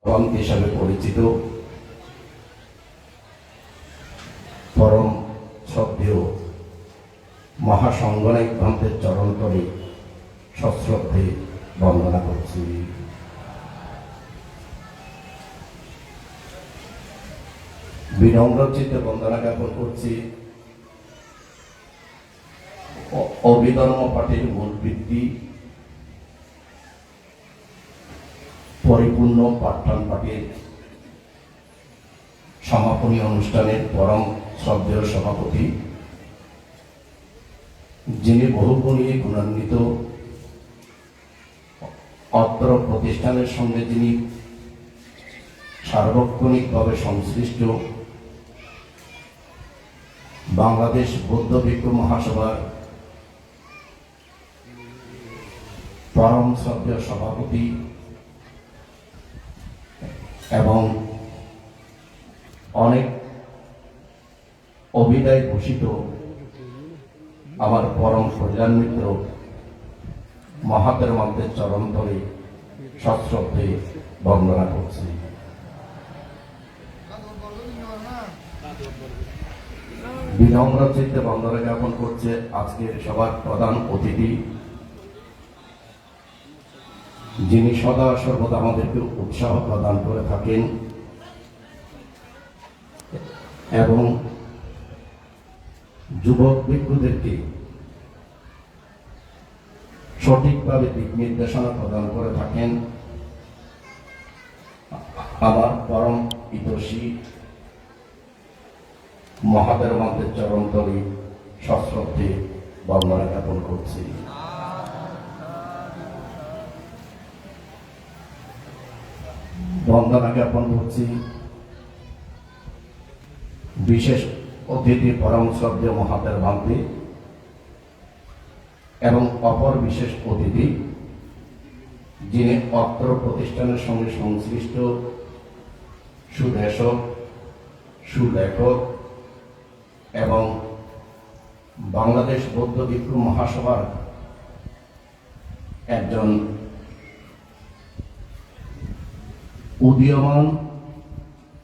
ভগবান হিসাবে পরিচিত পরম শ্রদ্ধেয় মহাসংগণিক গ্রন্থের চরণ তলে সশ্রদ্ধে বন্দনা করছি। বিনম্র চিত্তে বন্দনা জ্ঞাপন করছি অভিধর্ম পাঠের মূল ভিত্তি পরিপূর্ণ পাঠ্যান পাঠের সমাপনী অনুষ্ঠানের পরম শ্রদ্ধেয় সভাপতি, যিনি বহুগুণী গুণান্বিত, অত্র প্রতিষ্ঠানের সঙ্গে যিনি সার্বক্ষণিকভাবে সংশ্লিষ্ট, বাংলাদেশ বৌদ্ধ ভিক্ষু মহাসভার পরম শ্রদ্ধেয় সভাপতি এবং অনেক অভিধায় ভূষিত আমার পরম কল্যাণ মিত্র মহাতের মন্ত্রের চরণ ধরে সশ্রদ্ধে বন্দনা করছি। বিনম্র চিত্তে বন্দনা জ্ঞাপন করছে আজকের সভার প্রধান অতিথি, যিনি সদা সর্বদা আমাদেরকে উৎসাহ প্রদান করে থাকেন এবং যুবক ভিক্ষুদেরকে সঠিকভাবে দিক নির্দেশনা প্রদান করে থাকেন আমার পরম হিতৈষী মহাতের মন্ত্রের চরণ তলে সশ্রদ্ধে বন্দনা জ্ঞাপন করছি। বন্দনা জ্ঞাপন করছি বিশেষ অতিথি পরম শ্রদ্ধেয় মহাতের মন্ত্রী এবং অপর বিশেষ অতিথি, যিনি অত্র প্রতিষ্ঠানের সঙ্গে সংশ্লিষ্ট সুদেশক, সুলেখক এবং বাংলাদেশ বৌদ্ধ ভিক্ষু মহাসভার একজন উদীয়মান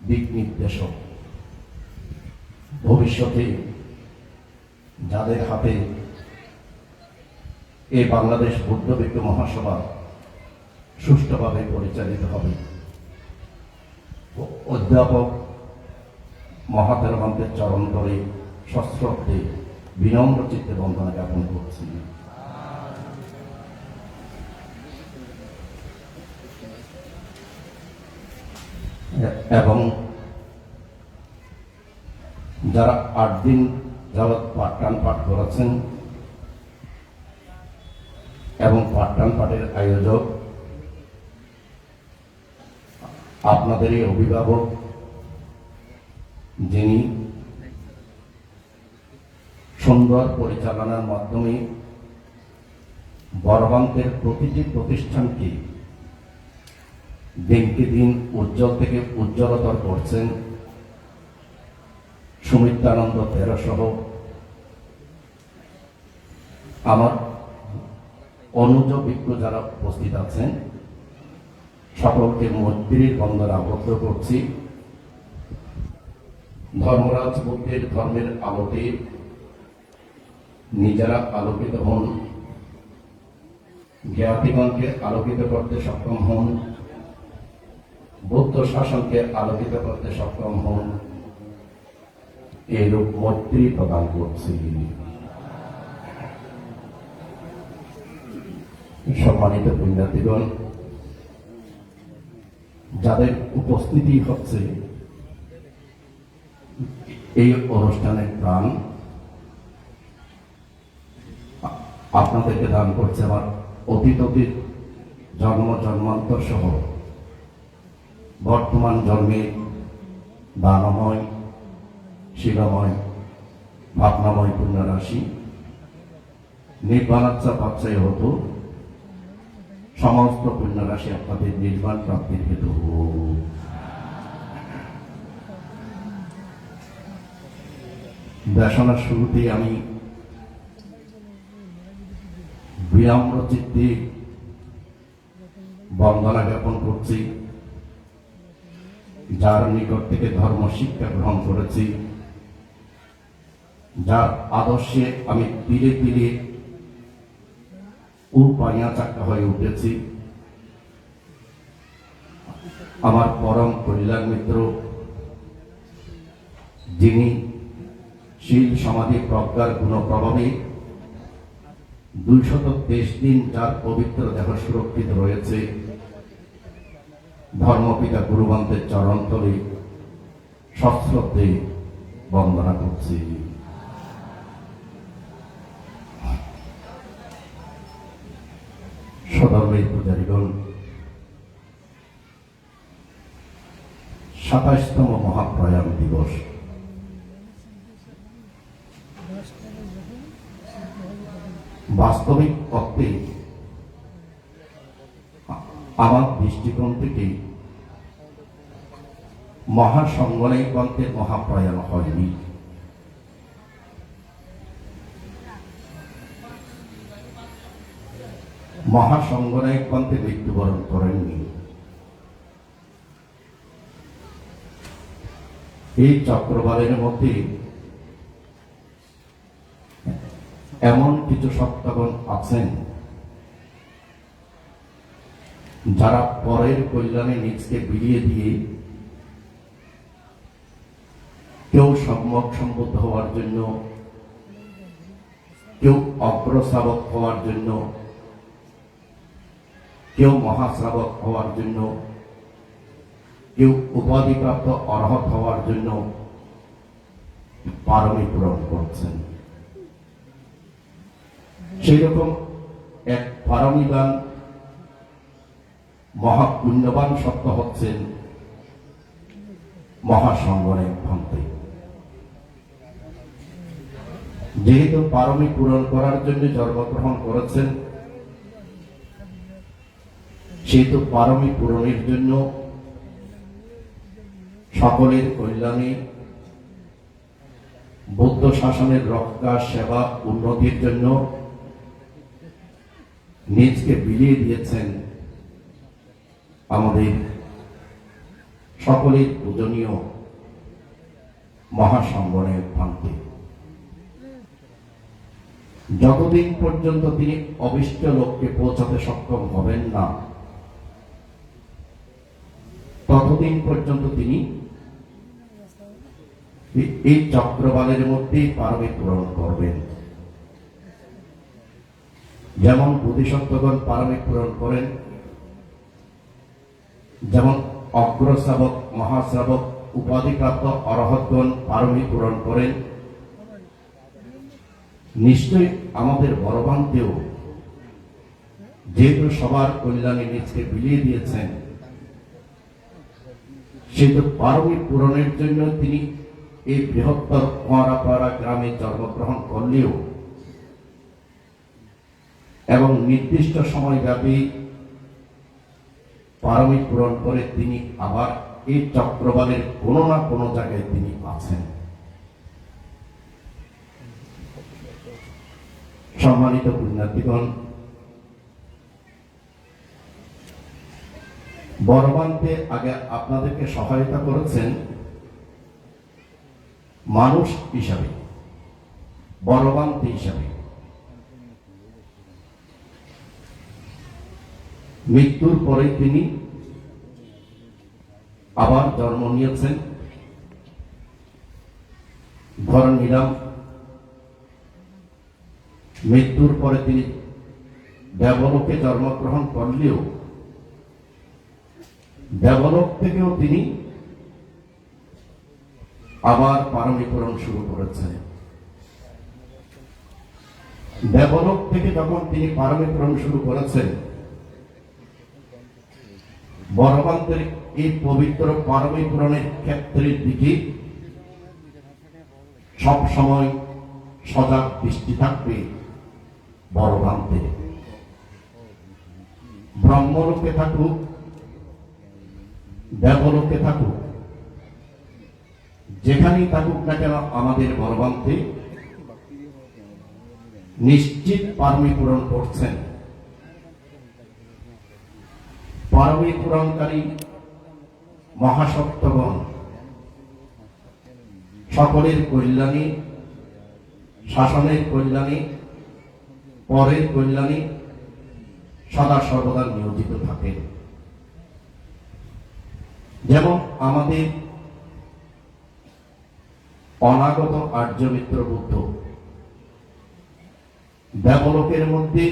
দিক নির্দেশক। ভবিষ্যতে যাদের হাতে এই বাংলাদেশ বৌদ্ধ ভিক্ষু মহাসভা সুষ্ঠুভাবে পরিচালিত হবে, অধ্যাপক মহাতের মন্ত্রের চরণ ধরে সশ্রদ্ধে বিনম্র চিত্তে বন্দনা জ্ঞাপন করছি। এবং যারা 8 দিন যাবৎ পাঠদান পাঠ করেছেন এবং পাঠদান পাঠের আয়োজক, আপনাদেরই অভিভাবক, যিনি সুন্দর পরিচালনার মাধ্যমে বড়বান্তের প্রতিটি প্রতিষ্ঠানকে দিনকে দিন উজ্জ্বল থেকে উজ্জ্বলতর করছেন। সুমিত্রানন্দ তেরা সহ আমার অনুজ ভিক্ষু যারা উপস্থিত আছেন, সকলকে মৈত্রীর বন্দনা আবদ্ধ করছি। ধর্মরাজ বুদ্ধের ধর্মের আলোকে নিজেরা আলোকিত হন, জ্ঞাতিগণকে আলোকিত করতে সক্ষম হন, বৌদ্ধ শাসনকে আলোকিত করতে সক্ষম হন, এইরূপ মৈত্রী প্রদান করছি। সম্মানিত পুণ্যার্থীগণ, যাদের উপস্থিতি হচ্ছে এই অনুষ্ঠানের প্রাণ, আপনাদেরকে দান করছে আমার অতীত জন্ম জন্মান্তর সহ বর্তমান জন্মে দানময়, শিলাময়, ভাবনাময় পুণ্যরাশি নির্বাণাচ্ছা পাচ্ছায় হতো সমস্ত পুণ্যরাশি আপনাদের নির্বাণ প্রাপ্তির হেতু। দেশনার শুরুতেই আমি বিনম্র চিত্তে বন্দনা জ্ঞাপন করছি যার নিকট থেকে ধর্ম শিক্ষা গ্রহণ করেছি, যার আদর্শে আমি ধীরে ধীরে পাইয়া চাকা হয়ে উঠেছি, আমার পরম কল্যাণ মিত্র, যিনি শীল সমাধি প্রজ্ঞার গুণ প্রভাবে 223 দিন যার পবিত্র দেহ সুরক্ষিত রয়েছে, ধর্মপিতা গুরুবন্তের চরণতলে সশ্রদ্ধে বন্দনা করছি। সধর্মের পূজারীগণ, 27তম মহাপ্রয়াণ দিবস। বাস্তবিক অর্থে আমার দৃষ্টিকোণ থেকে মহাসংগণিক গ্রন্থের মহাপ্রয়াণ হয়নি। মহাসংগণিক গ্রন্থে মৃত্যুবরণ করেননি। এই চক্রবালের মধ্যে এমন কিছু সত্তাগণ আছেন যারা পরের কল্যাণে নিজকে বিলিয়ে দিয়ে কেউ সম্যক সম্বুদ্ধ হওয়ার জন্য, কেউ অগ্রশ্রাবক হওয়ার জন্য, কেউ মহাশ্রাবক হওয়ার জন্য, কেউ উপাধিপ্রাপ্ত অর্হত হওয়ার জন্য পারমি পূরণ করছেন। সেই রকম এক পারমিদান মহাপুণ্যবান সত্য হচ্ছেন মহাসংগণিক গ্রন্থে। যেহেতু পারমি পূরণ করার জন্য জন্মগ্রহণ করেছেন, সেহেতু পারমি পূরণের জন্য সকলের কল্যাণে, বৌদ্ধ শাসনের রক্ষা, সেবা, উন্নতির জন্য নিজকে বিলিয়ে দিয়েছেন আমাদের সকলের পূজনীয় মহাসংগণের গ্রন্থে। যতদিন পর্যন্ত তিনি অভীষ্ট লক্ষ্যে পৌঁছাতে সক্ষম হবেন না, ততদিন পর্যন্ত তিনি এই চক্রবালের মধ্যেই পারমি পূরণ করবেন। যেমন বোধিসত্ত্বগণ পারমি পূরণ করেন, যেমন অগ্রশ্রাবক, মহাশ্রাবক, উপাধিপ্রাপ্ত অরহতগণ পারমি পূরণ করেন, নিশ্চয়ই আমাদের বড়বান্তেও যেহেতু সবার কল্যাণে নিজকে বিলিয়ে দিয়েছেন, সেহেতু পারমি পূরণের জন্য তিনি এই বৃহত্তর কুয়ারাপাড়া গ্রামে জন্মগ্রহণ করলেও এবং নির্দিষ্ট সময়ব্যাপী পারমি পূরণ করে তিনি আবার এই চক্রবালের কোনো না কোনো জায়গায় তিনি আছেন। সম্মানিত পুণ্যার্থীগণ, বড়বান্তে আগে আপনাদেরকে সহায়তা করেছেন মানুষ হিসাবে, বড়বান্তে হিসাবে। মৃত্যুর পরে তিনি আবার জন্ম নিয়েছেন। ধরে নিলাম মৃত্যুর পরে তিনি দেবলোকে জন্মগ্রহণ করলেও দেবলোক থেকেও তিনি আবার পারমি পূরণ শুরু করেছেন। দেবলোক থেকে যখন তিনি পারমি পূরণ শুরু করেছেন, বড়বান্তের এই পবিত্র পারমি পূরণের ক্ষেত্রের দিকে সব সময় সজাগ দৃষ্টি থাকবে বড়বান্তে। ব্রহ্মলোকে থাকুক, দেবলোকে থাকুক, যেখানেই থাকুক না কেন আমাদের বড়বান্তে নিশ্চিত পারমি পূরণ করছেন। পারমি পূরণকারী মহাসত্যগণ সকলের কল্যাণী, শাসনের কল্যাণী, পরের কল্যাণী সদা সর্বদা নিয়োজিত থাকে। যেমন আমাদের অনাগত আর্যমিত্র বুদ্ধ দেবলোকের মধ্যে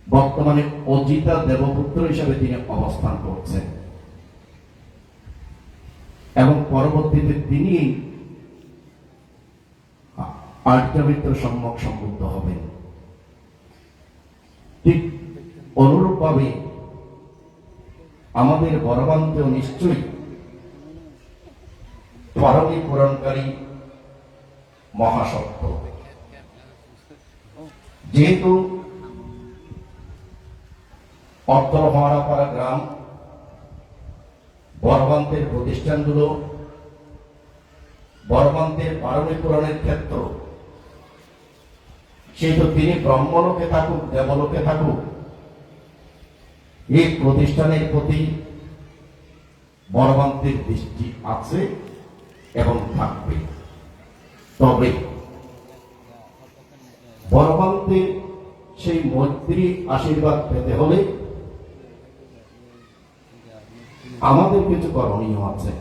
বর্তমানে অজিতা দেবপুত্র হিসাবে তিনি অবস্থান করছেন এবং পরবর্তীতে তিনি আর্যমিত্র সম্যক সম্বুদ্ধ হবেন। ঠিক অনুরূপভাবে আমাদের বড়বান্তেও নিশ্চয়ই পরমী পূরণকারী মহাসত্য। যেহেতু অত্তরহারাপাড়া গ্রাম বড়বান্তের প্রতিষ্ঠানগুলো বড়বান্তের পারমী পূরণের ক্ষেত্র, সেহেতু তিনি ব্রহ্মলোকে থাকুক দেবলোকে থাকুক এই প্রতিষ্ঠানের প্রতি বড়বান্তের দৃষ্টি আছে এবং থাকবে। তবে বড়বান্তের সেই মৈত্রী আশীর্বাদ পেতে হলে আমাদের কিছু করণীয় আছে।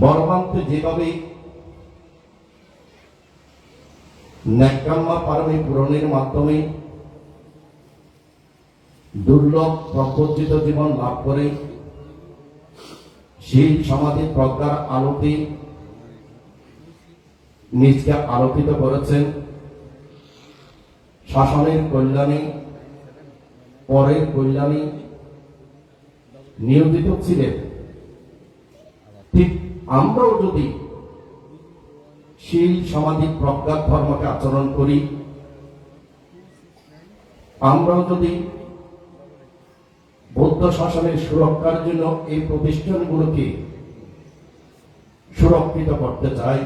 বড়বান্তে যেভাবে ন্যাক্কাম্মা পারমী পূরণের মাধ্যমে দুর্লভ প্রবর্জিত জীবন লাভ করে সেই সমাধি প্রজ্ঞার আলোকে নিজকে আলোকিত করেছেন, শাসনের কল্যাণে পরের কল্যাণে নিয়োজিত ছিলেন। ঠিক আমরাও যদি শীল সমাধি প্রজ্ঞাত ধর্মকে আচরণ করি, আমরাও যদি বৌদ্ধ শাসনের সুরক্ষার জন্য এই প্রতিষ্ঠানগুলোকে সুরক্ষিত করতে চাই,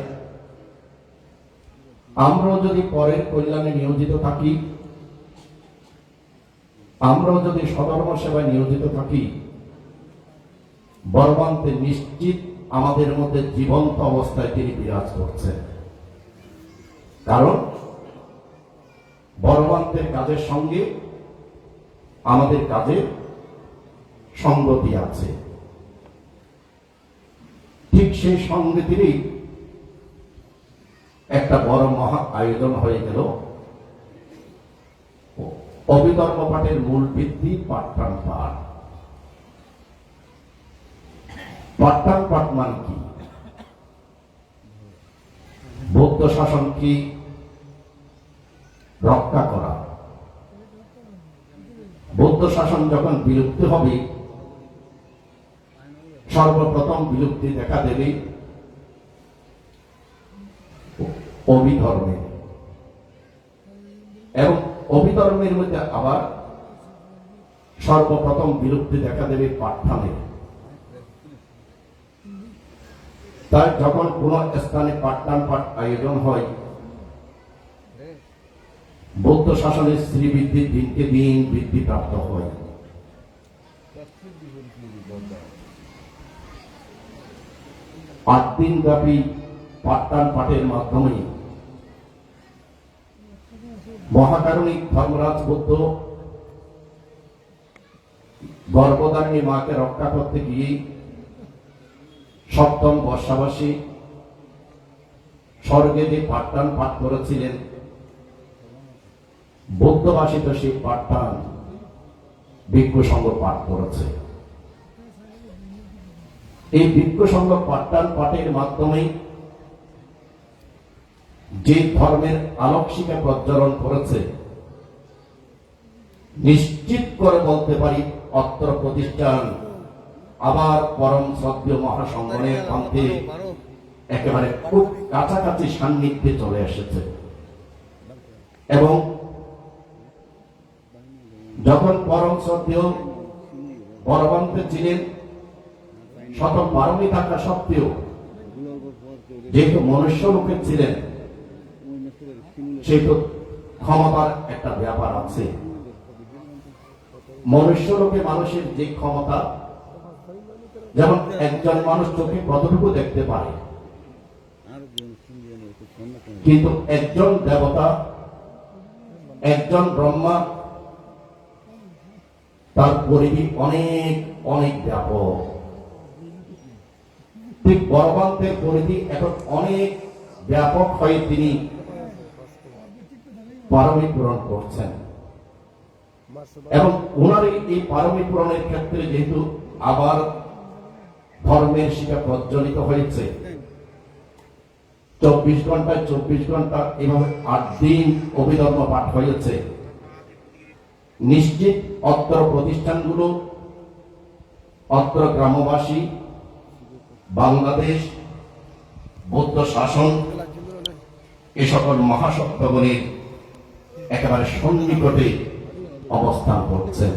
আমরাও যদি পরের কল্যাণে নিয়োজিত থাকি, আমরাও যদি সধর্ম সেবায় নিয়োজিত থাকি, বড়বান্তে নিশ্চিত আমাদের মধ্যে জীবন্ত অবস্থায় তিনি বিরাজ করছেন। কারণ বড়বান্তের কাজের সঙ্গে আমাদের কাজের সঙ্গতি আছে। ঠিক সেই সঙ্গতিরই একটা বড় মহা আয়োজন হয়ে গেল অভিধর্ম পাঠের মূল ভিত্তি পাঠ্যান পাঠ। পাঠ্যান পাঠ মানে কি? বৌদ্ধ শাসন কি রক্ষা করা। বৌদ্ধ শাসন যখন বিলুপ্তি হবে, সর্বপ্রথম বিলুপ্তি দেখা দেবে অভিধর্মে, এবং অভিধর্মের মধ্যে আবার সর্বপ্রথম বিলুপ্তি দেখা দেবে পাঠ্যানের। তাই যখন কোন স্থানে পাঠ্যান পাঠ আয়োজন হয়, বৌদ্ধ শাসনের শ্রীবৃদ্ধি দিনকে দিন বৃদ্ধি প্রাপ্ত হয়। 8 দিন ব্যাপী পাঠ্যান পাঠের মাধ্যমে মহাকারণিক ধর্মরাজ বুদ্ধ গর্ভধারিণী মাকে রক্ষা করতে গিয়ে সপ্তম বর্ষাবাসী স্বর্গে যে পাঠ্যান পাঠ করেছিলেন, বৌদ্ধবাসী তো সেই পাঠ্যান ভিক্ষু সংঘ পাঠ করেছে। এই ভিক্ষু সংঘ পাঠ্যান পাঠের মাধ্যমে যে ধর্মের আলোকশিখা প্রজ্বলন করেছে, নিশ্চিত করে বলতে পারি অত্র প্রতিষ্ঠান আবার পরম শ্রদ্ধেয় মহাসংগঠনের পন্থে একেবারে খুব কাছাকাছি সান্নিধ্যে চলে এসেছে। এবং যখন পরম শ্রদ্ধেয় বড়বান্তে ছিলেন, শত পারমী থাকা সত্ত্বেও যেহেতু মনুষ্য লোকের ছিলেন, সেহেতু ক্ষমতার একটা ব্যাপার আছে। মনুষ্যলোকে মানুষের যে ক্ষমতা, যেমন একজন মানুষ চোখে কতটুকু দেখতে পারে, কিন্তু একজন দেবতা, একজন ব্রহ্মা, তার পরিধি অনেক অনেক ব্যাপক। ঠিক বড়বান্তের পরিধি এখন অনেক ব্যাপক হয়ে তিনি পারমী পূরণ করছেন, এবং ওনার এই পারমী পূরণের ক্ষেত্রে যেহেতু আবার ধর্মের শিক্ষা প্রজ্বলিত হয়েছে, 24 ঘন্টায় 24 ঘন্টা এভাবে 8 দিন অভিধর্ম পাঠ হয়েছে, নিশ্চিত অত্র প্রতিষ্ঠানগুলো, অত্র গ্রামবাসী, বাংলাদেশ বৌদ্ধ শাসন এ সকল মহাসত্যগুলির একেবারে সন্নিকটে অবস্থান করছেন।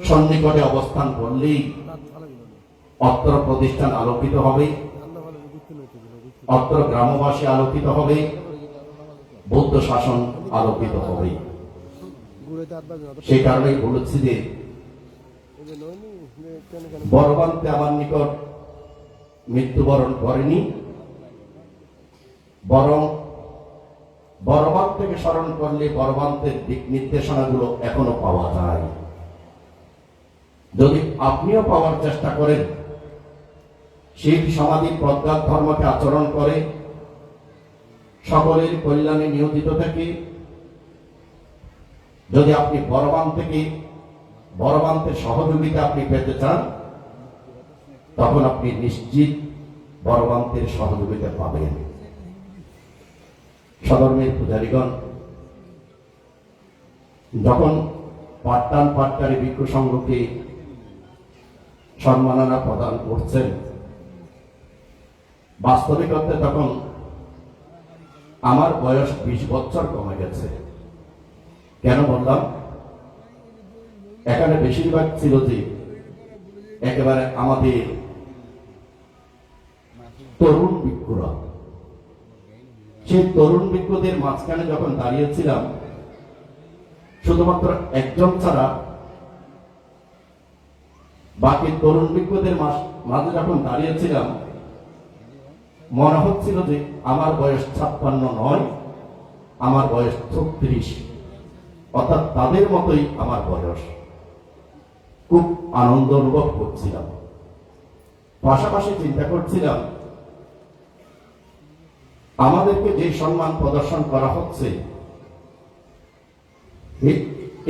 সন্নিকটে অবস্থান করলেই অত্র প্রতিষ্ঠান আলোকিত হবে, অত্র গ্রামবাসী আলোকিত হবে, বৌদ্ধ শাসন আলোকিত হবে। সেই কারণেই বলেছি যে বড়বান্তে আমার নিকট মৃত্যুবরণ করেনি, বরং বড়বান্ত থেকে স্মরণ করলে বড়বান্তের দিক নির্দেশনাগুলো এখনো পাওয়া যায়। যদি আপনিও পাওয়ার চেষ্টা করেন, সেই সমাধি প্রজ্ঞাত ধর্মকে আচরণ করে সকলের কল্যাণে নিয়োজিত থেকে, যদি আপনি বড়বান্তের সহযোগিতা আপনি পেতে চান, তখন আপনি নিশ্চিত বড়বান্তের সহযোগিতা পাবেন। সধর্মের পূজারীগণ যখন পাঠদান পাঠকারী ভিক্ষু সংঘকে সম্মাননা প্রদান করছেন, বাস্তবিক অর্থে তখন আমার বয়স 20 বছর কমে গেছে। কেন বললাম? এখানে বেশিরভাগ ছিল যে একেবারে আমাদের তরুণ ভিক্ষুরা। সেই তরুণ ভিক্ষুদের মাঝখানে যখন দাঁড়িয়েছিলাম, শুধুমাত্র একজন ছাড়া বাকি তরুণ ভিক্ষুদের মাঝে যখন দাঁড়িয়েছিলাম, মনে হচ্ছিল যে আমার বয়স 56 নয়, আমার বয়স 36, অর্থাৎ তাদের মতোই আমার বয়স। খুব আনন্দ অনুভব করছিলাম। পাশাপাশি চিন্তা করছিলাম, আমাদেরকে যে সম্মান প্রদর্শন করা হচ্ছে,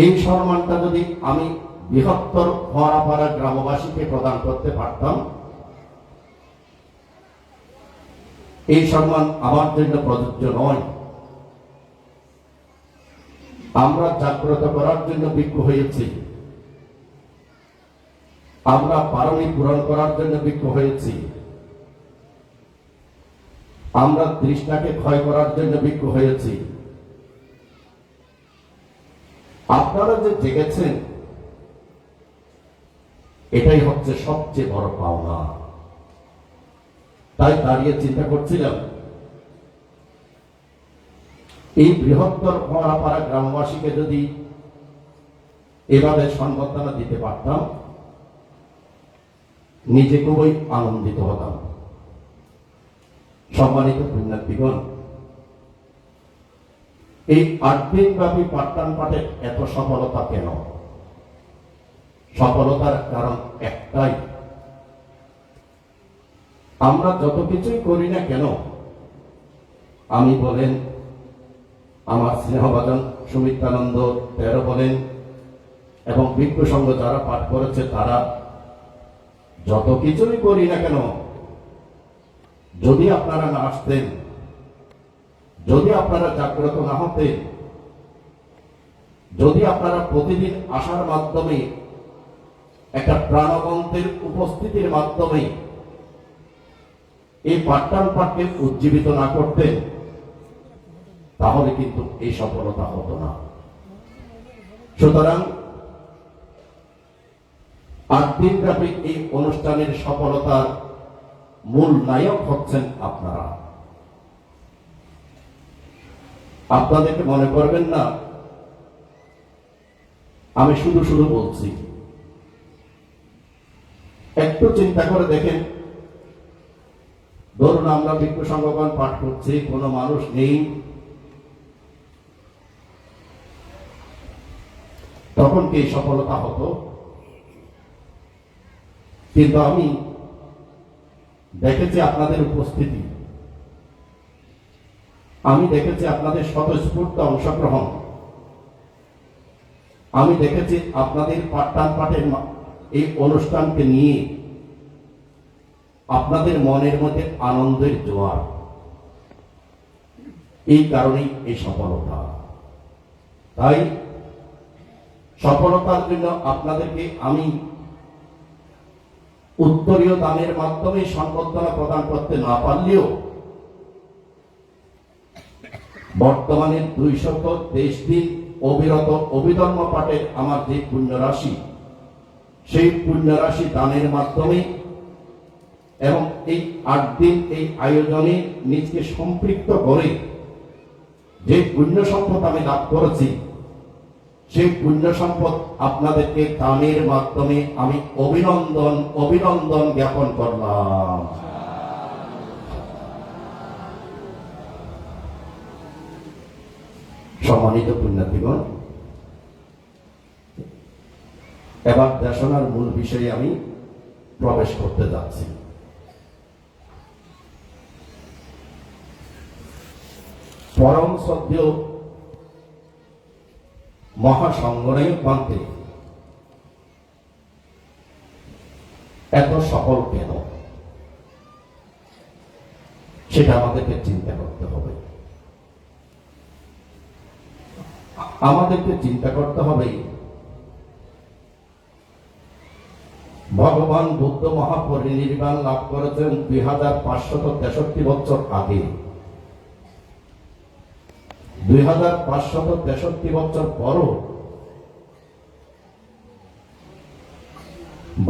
এই সম্মানটা যদি আমি বৃহত্তর মরাপাড়া গ্রামবাসীকে প্রদান করতে পারতাম, এই সম্মান আমার জন্য প্রযোজ্য নয়। আমরা জাগ্রত করার জন্য ভিক্ষু হয়েছি, আমরা পারমী পূরণ করার জন্য ভিক্ষু হয়েছি, আমরা তৃষ্ণাকে ক্ষয় করার জন্য ভিক্ষু হয়েছি। আপনারা যে জেগেছেন, এটাই হচ্ছে সবচেয়ে বড় পাওনা। তাই দাঁড়িয়ে চিন্তা করছিলাম, এই বৃহত্তর মরাপাড়া গ্রামবাসীকে যদি এভাবে সম্বর্ধনা দিতে পারতাম, নিজে খুবই আনন্দিত হতাম। সম্মানিত পুণ্যার্থীগণ, এই 8 দিন ব্যাপী পাঠদান পাঠের এত সফলতা কেন? সফলতার কারণ একটাই, আমরা যত কিছুই করি না কেন, আমি বলেন, আমার স্নেহভাজন সুমিত্রানন্দ তেরো বলেন, এবং ভিক্ষু সংঘ যারা পাঠ করেছে তারা, যত কিছুই করি না কেন, যদি আপনারা না আসতেন, যদি আপনারা জাগ্রত না হতেন, যদি আপনারা প্রতিদিন আসার মাধ্যমে একটা প্রাণবন্তের উপস্থিতির মাধ্যমে এই পাঠদান পাঠকে উজ্জীবিত না করতেন, তাহলে কিন্তু এই সফলতা হতো না। সুতরাং 8 দিন ব্যাপী এই অনুষ্ঠানের সফলতার মূল নায়ক হচ্ছেন আপনারা। আপনাদেরকে মনে করবেন না আমি শুধু শুধু বলছি, একটু চিন্তা করে দেখেন, ধরুন আমরা ভিক্ষু সংঘগণ পাঠ করছি, কোনো মানুষ নেই, তখন কি সফলতা হতো? কিন্তু আমি দেখেছি আপনাদের উপস্থিতি, আমি দেখেছি আপনাদের স্বতঃস্ফূর্ত অংশগ্রহণ, আমি দেখেছি আপনাদের পাঠদান পাঠের এই অনুষ্ঠানকে নিয়ে আপনাদের মনের মধ্যে আনন্দের জোয়ার। এই কারণেই এই সফলতা। তাই সফলতার জন্য আপনাদেরকে আমি উত্তরীয় দানের মাধ্যমে সংবর্ধনা প্রদান করতে না পারলেও বর্তমানে 223 দিন অবিরত অভিধর্ম পাঠের আমার যে পুণ্য রাশি, সেই পুণ্য রাশি দানের মাধ্যমে এবং এই 8 দিন এই আয়োজনে নিজকে সম্পৃক্ত করে যে পুণ্য সম্পদ আমি লাভ করেছি, সেই পুণ্য সম্পদ আপনাদেরকে দানের মাধ্যমে আমি অভিনন্দন জ্ঞাপন করলাম। সম্মানিত পুণ্যার্থীগণ, এবার দেশনার মূল বিষয়ে আমি প্রবেশ করতে যাচ্ছি। পরম শ্রদ্ধেয় মহাসংঘনায়ক বান্তে এত সফল কেন, সেটা আমাদেরকে চিন্তা করতে হবে। আমাদেরকে চিন্তা করতে হবে, ভগবান বুদ্ধ মহাপরিনির্বাণ লাভ করেছেন 2563 বছর আগে। 2563 বছর পরও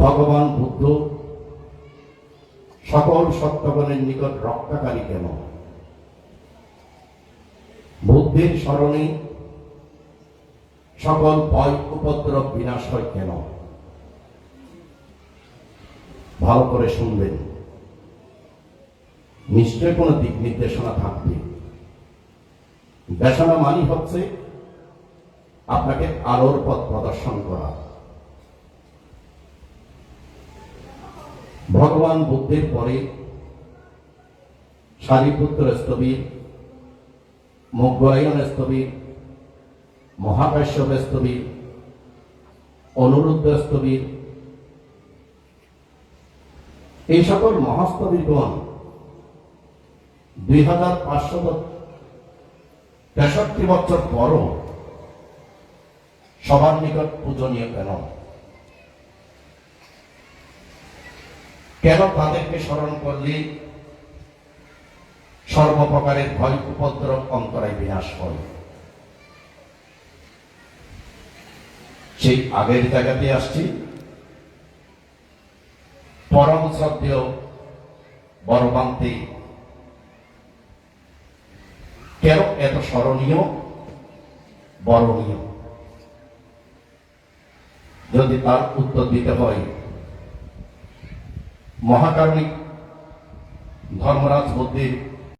ভগবান বুদ্ধ সকল সত্যগণের নিকট রক্ষাকারী কেন? বুদ্ধির স্মরণে সকল ভয় উপদ্রব বিনাশ হয় কেন? ভালো করে শুনবেন, নিশ্চয় কোন দিক নির্দেশনা থাকবে। দেশনা মানি হচ্ছে আপনাকে আলোর পথ প্রদর্শন করা। ভগবান বুদ্ধের পরে সারিপুত্র স্থবির, মোগরায়ণ স্থবির, মহাকাশ্যপ স্থবির, অনুরুদ্ধ স্থবির, এই সকল মহাস্থবিরগণ 2563 বছর পরও সবার নিকট পূজনীয় কেন? কেন তাদেরকে স্মরণ করলে সর্বপ্রকারের ভয় উপদ্রব অন্তরায় বিনাশ হয়? সেই আগের জায়গাতে আসছি। পরম শ্রদ্ধেয় বড়বান্তে কেন এত স্মরণীয়, বরণীয়? যদি তার উত্তর দিতে হয়, মহাকারণিক ধর্মরাজ বুদ্ধির